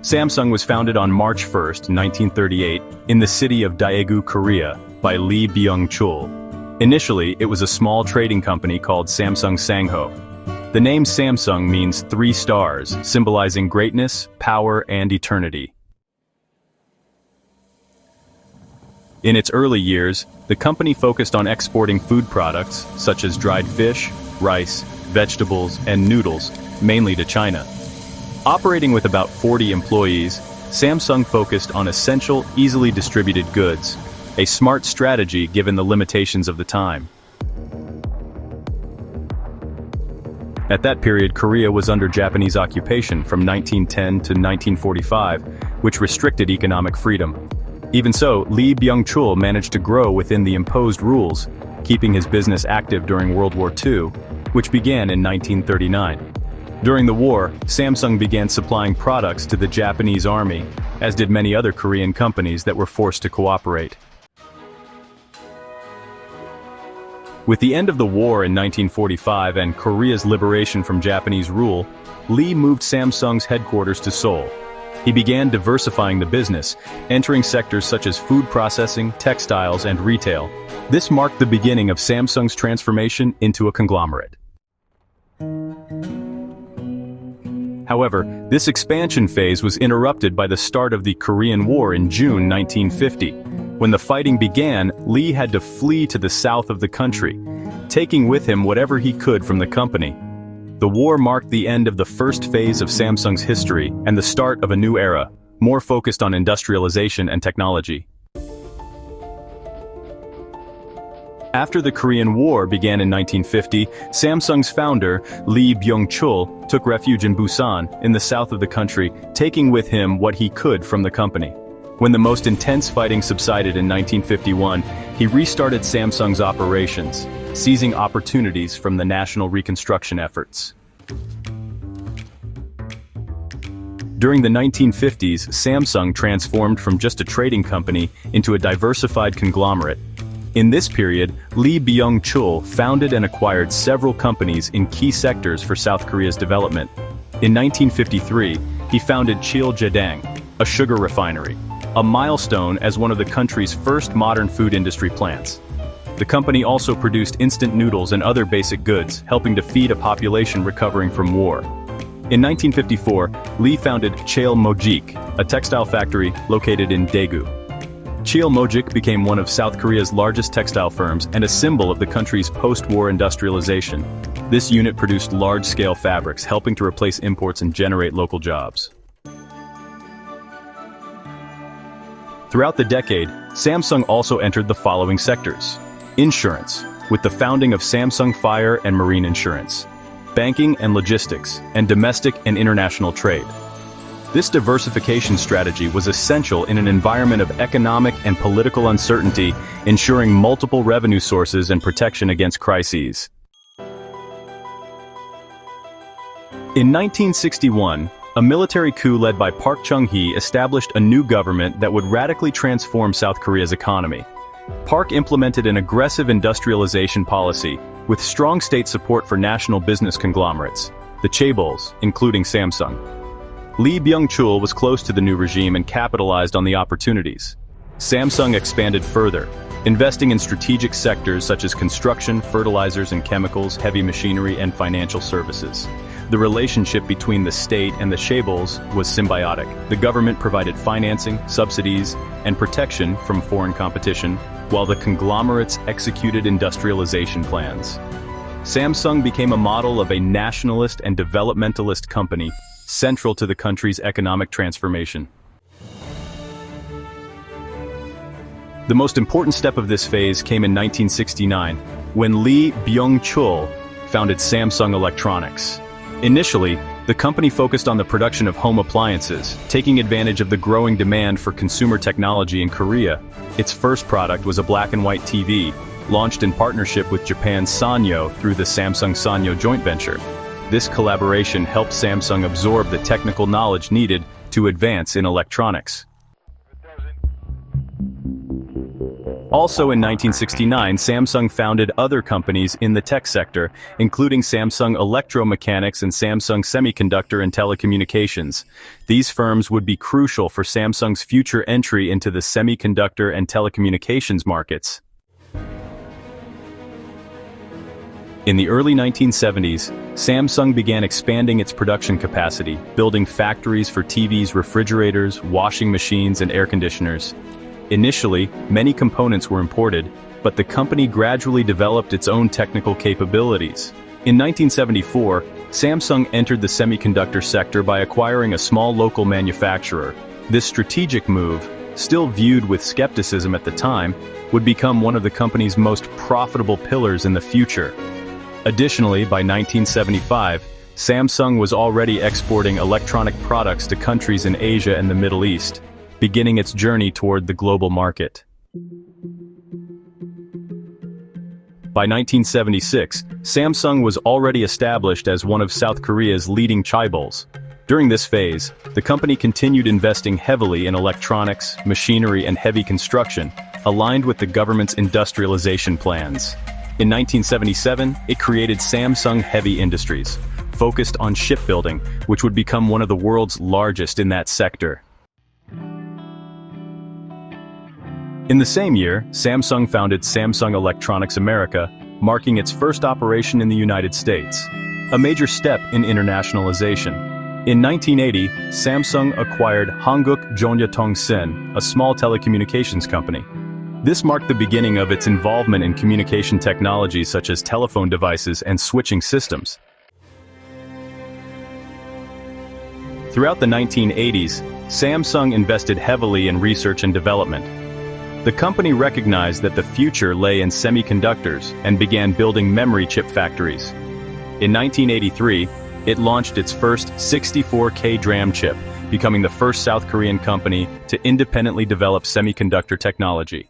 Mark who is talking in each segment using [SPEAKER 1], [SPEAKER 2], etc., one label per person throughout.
[SPEAKER 1] Samsung was founded on March 1, 1938, in the city of Daegu, Korea, by Lee Byung-chul. Initially, it was a small trading company called Samsung Sangho. The name Samsung means 3 stars, symbolizing greatness, power, and eternity. In its early years, the company focused on exporting food products, such as dried fish, rice, vegetables, and noodles, mainly to China. Operating with about 40 employees, Samsung focused on essential, easily distributed goods, a smart strategy given the limitations of the time. At that period, Korea was under Japanese occupation from 1910 to 1945, which restricted economic freedom. Even so, Lee Byung-chul managed to grow within the imposed rules, keeping his business active during World War II, which began in 1939. During the war, Samsung began supplying products to the Japanese army, as did many other Korean companies that were forced to cooperate. With the end of the war in 1945 and Korea's liberation from Japanese rule, Lee moved Samsung's headquarters to Seoul. He began diversifying the business, entering sectors such as food processing, textiles, and retail. This marked the beginning of Samsung's transformation into a conglomerate. However, this expansion phase was interrupted by the start of the Korean War in June 1950. When the fighting began, Lee had to flee to the south of the country, taking with him whatever he could from the company. The war marked the end of the first phase of Samsung's history and the start of a new era, more focused on industrialization and technology. After the Korean War began in 1950, Samsung's founder, Lee Byung-chul, took refuge in Busan, in the south of the country, taking with him what he could from the company. When the most intense fighting subsided in 1951, he restarted Samsung's operations, seizing opportunities from the national reconstruction efforts. During the 1950s, Samsung transformed from just a trading company into a diversified conglomerate. In this period, Lee Byung-chul founded and acquired several companies in key sectors for South Korea's development. In 1953, he founded Cheiljedang, a sugar refinery, a milestone as one of the country's first modern food industry plants. The company also produced instant noodles and other basic goods, helping to feed a population recovering from war. In 1954, Lee founded Cheilmojik, a textile factory located in Daegu. Cheilmojik became one of South Korea's largest textile firms and a symbol of the country's post-war industrialization. This unit produced large-scale fabrics, helping to replace imports and generate local jobs. Throughout the decade, Samsung also entered the following sectors: insurance, with the founding of Samsung Fire and Marine Insurance; banking and logistics, and domestic and international trade. This diversification strategy was essential in an environment of economic and political uncertainty, ensuring multiple revenue sources and protection against crises. In 1961, a military coup led by Park Chung-hee established a new government that would radically transform South Korea's economy. Park implemented an aggressive industrialization policy, with strong state support for national business conglomerates, the chaebols, including Samsung. Lee Byung-chul was close to the new regime and capitalized on the opportunities. Samsung expanded further, investing in strategic sectors such as construction, fertilizers and chemicals, heavy machinery, and financial services. The relationship between the state and the chaebols was symbiotic. The government provided financing, subsidies, and protection from foreign competition, while the conglomerates executed industrialization plans. Samsung became a model of a nationalist and developmentalist company, central to the country's economic transformation. The most important step of this phase came in 1969, when Lee Byung-chul founded Samsung Electronics. Initially, the company focused on the production of home appliances, taking advantage of the growing demand for consumer technology in Korea. Its first product was a black-and-white TV, launched in partnership with Japan's Sanyo through the Samsung-Sanyo joint venture. This collaboration helped Samsung absorb the technical knowledge needed to advance in electronics. Also in 1969, Samsung founded other companies in the tech sector, including Samsung Electromechanics and Samsung Semiconductor and Telecommunications. These firms would be crucial for Samsung's future entry into the semiconductor and telecommunications markets. In the early 1970s, Samsung began expanding its production capacity, building factories for TVs, refrigerators, washing machines, and air conditioners. Initially, many components were imported, but the company gradually developed its own technical capabilities. In 1974, Samsung entered the semiconductor sector by acquiring a small local manufacturer. This strategic move, still viewed with skepticism at the time, would become one of the company's most profitable pillars in the future. Additionally, by 1975, Samsung was already exporting electronic products to countries in Asia and the Middle East, beginning its journey toward the global market. By 1976, Samsung was already established as one of South Korea's leading chaebols. During this phase, the company continued investing heavily in electronics, machinery, and heavy construction, aligned with the government's industrialization plans. In 1977, it created Samsung Heavy Industries, focused on shipbuilding, which would become one of the world's largest in that sector. In the same year, Samsung founded Samsung Electronics America, marking its first operation in the United States, a major step in internationalization. In 1980, Samsung acquired Hanguk Jongyatongsin, a small telecommunications company. This marked the beginning of its involvement in communication technologies such as telephone devices and switching systems. Throughout the 1980s, Samsung invested heavily in research and development. The company recognized that the future lay in semiconductors and began building memory chip factories. In 1983, it launched its first 64K DRAM chip, becoming the first South Korean company to independently develop semiconductor technology.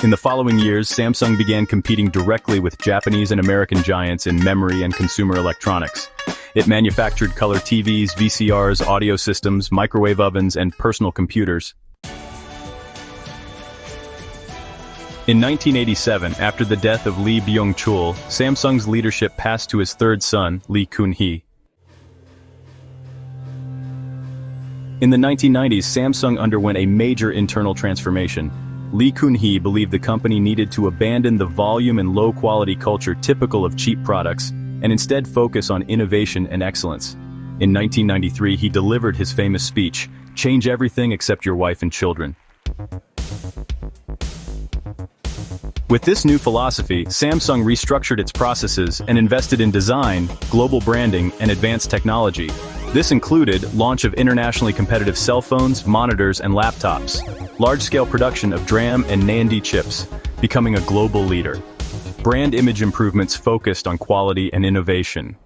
[SPEAKER 1] In the following years, Samsung began competing directly with Japanese and American giants in memory and consumer electronics. It manufactured color TVs, VCRs, audio systems, microwave ovens, and personal computers. In 1987, after the death of Lee Byung-chul, Samsung's leadership passed to his third son, Lee Kun-hee. In the 1990s, Samsung underwent a major internal transformation. Lee Kun-hee believed the company needed to abandon the volume and low-quality culture typical of cheap products, and instead focus on innovation and excellence. In 1993, he delivered his famous speech, "Change everything except your wife and children." With this new philosophy, Samsung restructured its processes and invested in design, global branding, and advanced technology. This included launch of internationally competitive cell phones, monitors, and laptops, large-scale production of DRAM and NAND chips, becoming a global leader. Brand image improvements focused on quality and innovation.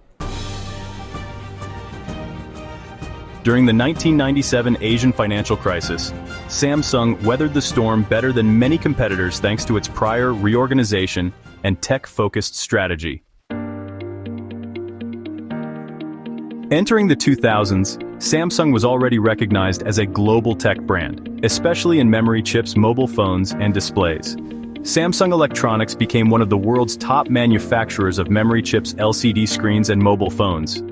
[SPEAKER 1] During the 1997 Asian financial crisis, Samsung weathered the storm better than many competitors thanks to its prior reorganization and tech-focused strategy. Entering the 2000s, Samsung was already recognized as a global tech brand, especially in memory chips, mobile phones, and displays. Samsung Electronics became one of the world's top manufacturers of memory chips, LCD screens, and mobile phones.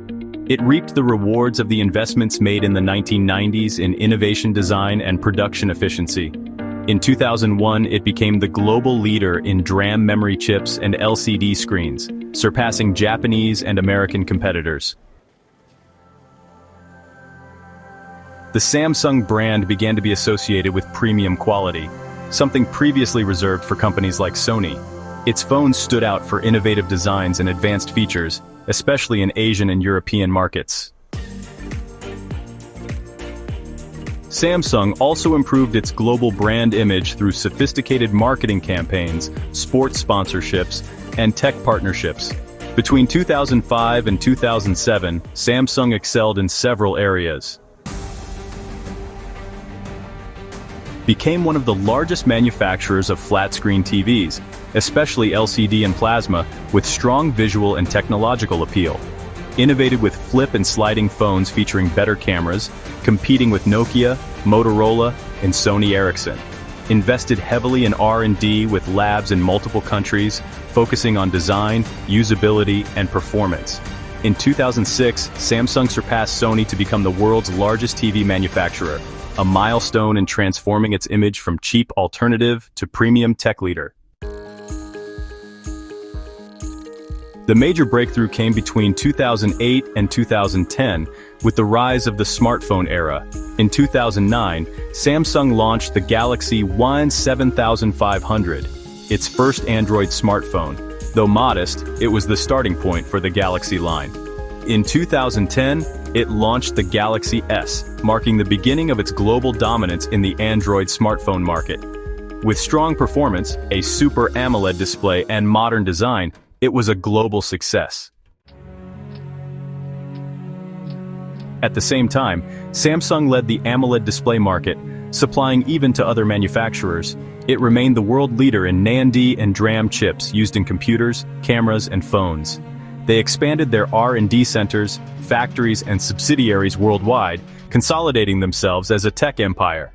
[SPEAKER 1] It reaped the rewards of the investments made in the 1990s in innovation design and production efficiency. In 2001, it became the global leader in DRAM memory chips and LCD screens, surpassing Japanese and American competitors. The Samsung brand began to be associated with premium quality, something previously reserved for companies like Sony. Its phones stood out for innovative designs and advanced features, especially in Asian and European markets. Samsung also improved its global brand image through sophisticated marketing campaigns, sports sponsorships, and tech partnerships. Between 2005 and 2007, Samsung excelled in several areas. Became one of the largest manufacturers of flat-screen TVs, especially LCD and plasma, with strong visual and technological appeal. innovated with flip and sliding phones featuring better cameras, competing with Nokia, Motorola, and Sony Ericsson. Invested heavily in R&D with labs in multiple countries, focusing on design, usability, and performance. In 2006, Samsung surpassed Sony to become the world's largest TV manufacturer, a milestone in transforming its image from cheap alternative to premium tech leader. The major breakthrough came between 2008 and 2010, with the rise of the smartphone era. In 2009, Samsung launched the Galaxy Y7500, its first Android smartphone. Though modest, it was the starting point for the Galaxy line. In 2010, it launched the Galaxy S, marking the beginning of its global dominance in the Android smartphone market. With strong performance, a Super AMOLED display, and modern design, it was a global success. At the same time, Samsung led the AMOLED display market, supplying even to other manufacturers. It remained the world leader in NAND and DRAM chips used in computers, cameras, and phones. They expanded their R&D centers, factories, and subsidiaries worldwide, consolidating themselves as a tech empire.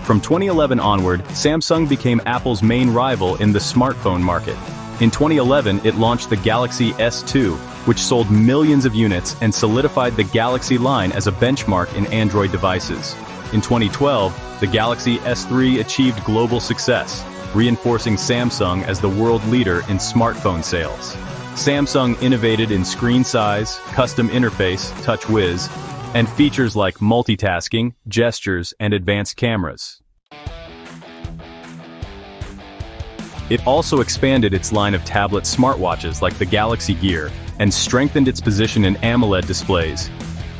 [SPEAKER 1] From 2011 onward, Samsung became Apple's main rival in the smartphone market. In 2011, it launched the Galaxy S2, which sold millions of units and solidified the Galaxy line as a benchmark in Android devices. In 2012, the Galaxy S3 achieved global success, reinforcing Samsung as the world leader in smartphone sales. Samsung innovated in screen size, custom interface, TouchWiz, and features like multitasking, gestures, and advanced cameras. It also expanded its line of tablet smartwatches like the Galaxy Gear and strengthened its position in AMOLED displays,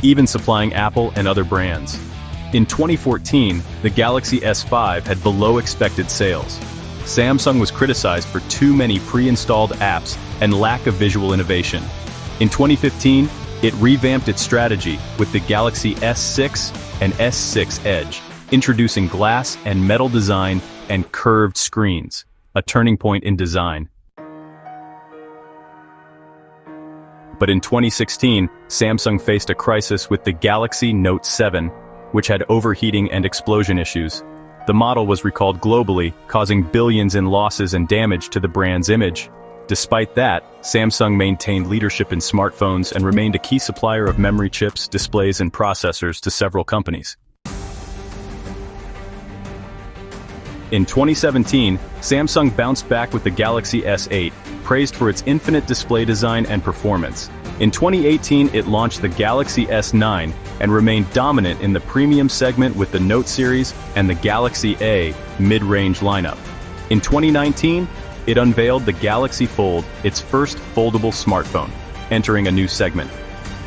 [SPEAKER 1] even supplying Apple and other brands. In 2014, the Galaxy S5 had below expected sales. Samsung was criticized for too many pre-installed apps and lack of visual innovation. In 2015, it revamped its strategy with the Galaxy S6 and S6 Edge, introducing glass and metal design and curved screens, a turning point in design. But in 2016, Samsung faced a crisis with the Galaxy Note 7, which had overheating and explosion issues. The model was recalled globally, causing billions in losses and damage to the brand's image. Despite that, Samsung maintained leadership in smartphones and remained a key supplier of memory chips, displays, and processors to several companies. In 2017, Samsung bounced back with the Galaxy S8, praised for its infinite display design and performance. In 2018, it launched the Galaxy S9 and remained dominant in the premium segment with the Note series and the Galaxy A mid-range lineup. In 2019, it unveiled the Galaxy Fold, its first foldable smartphone, entering a new segment.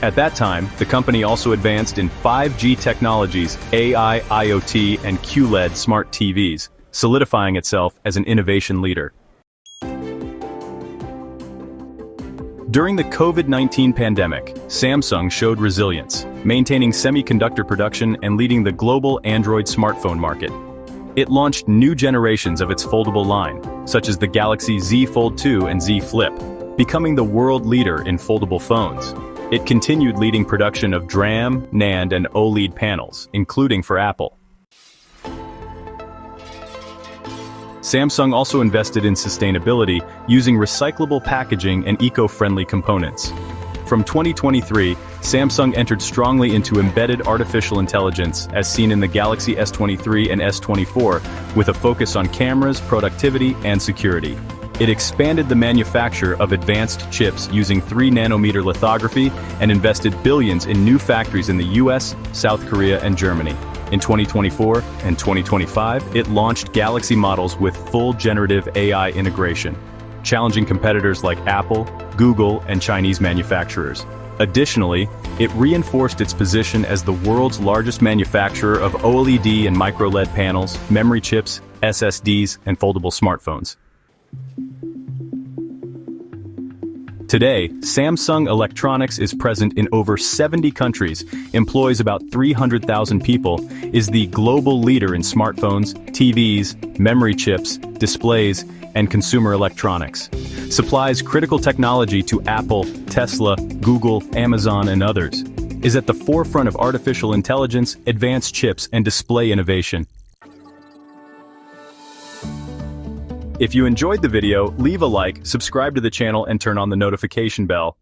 [SPEAKER 1] At that time, the company also advanced in 5G technologies, AI, IoT, and QLED smart TVs, solidifying itself as an innovation leader. During the COVID-19 pandemic, Samsung showed resilience, maintaining semiconductor production and leading the global Android smartphone market. It launched new generations of its foldable line, such as the Galaxy Z Fold 2 and Z Flip, becoming the world leader in foldable phones. It continued leading production of DRAM, NAND, and OLED panels, including for Apple. Samsung also invested in sustainability, using recyclable packaging and eco-friendly components. From 2023, Samsung entered strongly into embedded artificial intelligence, as seen in the Galaxy S23 and S24, with a focus on cameras, productivity, and security. It expanded the manufacture of advanced chips using 3-nanometer lithography and invested billions in new factories in the US, South Korea, and Germany. In 2024 and 2025, it launched Galaxy models with full generative AI integration, challenging competitors like Apple, Google, and Chinese manufacturers. Additionally, it reinforced its position as the world's largest manufacturer of OLED and micro-LED panels, memory chips, SSDs, and foldable smartphones. Today, Samsung Electronics is present in over 70 countries, employs about 300,000 people, is the global leader in smartphones, TVs, memory chips, displays, and consumer electronics. supplies critical technology to Apple, Tesla, Google, Amazon, and others, is at the forefront of artificial intelligence, advanced chips, and display innovation. If you enjoyed the video, leave a like, subscribe to the channel, and turn on the notification bell.